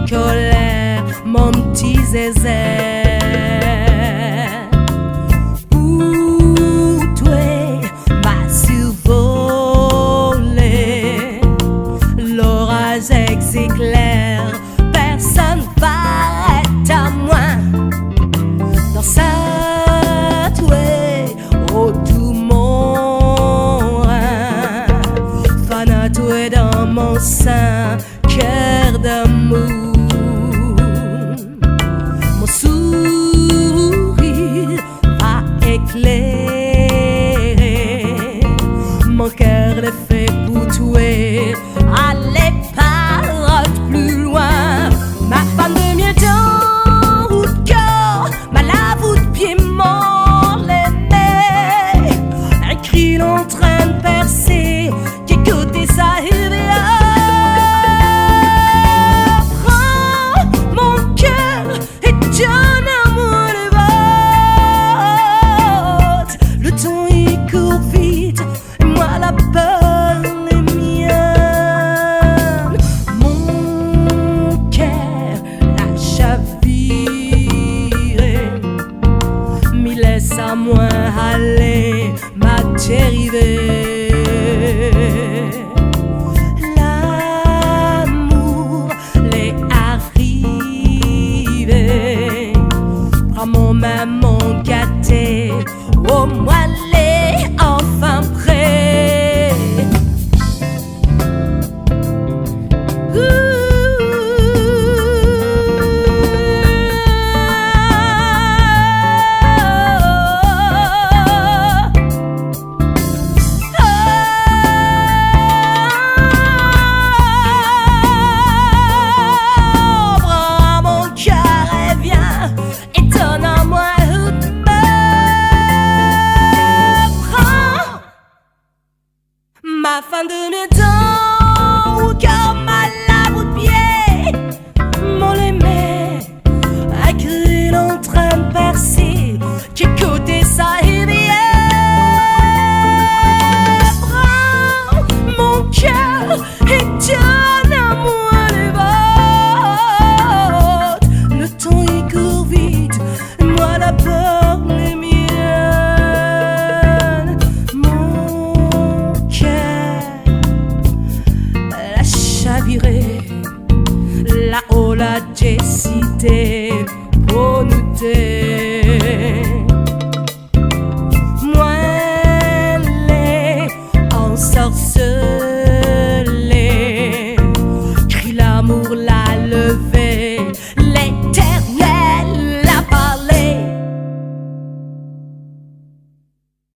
colère, mon petit zézé. Où toi m'a survolé, l'orage s'éclaire, personne paraît à moi. Dans cette way, oh tout mon rein, fanatoué dans mon sein, cœur d'amour. Mon sourire va éclairer mon cœur de fait pour tuer. Allez, paroles plus loin, ma femme de mieux temps ou de corps, ma lave ou de pied mort l'aimé. Un cri en train de percer, qui écoutait sa rivière. Prends mon cœur et donne-moi le vote. Le temps il court vite, et moi la peur est mienne. Mon cœur l'a chaviré, m'y laisse à moi aller, m'a dérivé. L'amour l'est arrivé, prends mon maman gâté, au moi l'est enfin prêt. Prends mon cœur et viens, et donne-moi une main. Prends ma fin de mes dents, ou car ma lave au pied, mon aimé, un cri en train de percer, qui écoutait sa rivière. Prends mon cœur et donne-moi les votes. Le temps il court vite, moi la peur les miennes. Mon cœur l'a chaviré, là-haut l'a décidé pour nous deux. Moi les ensorcel,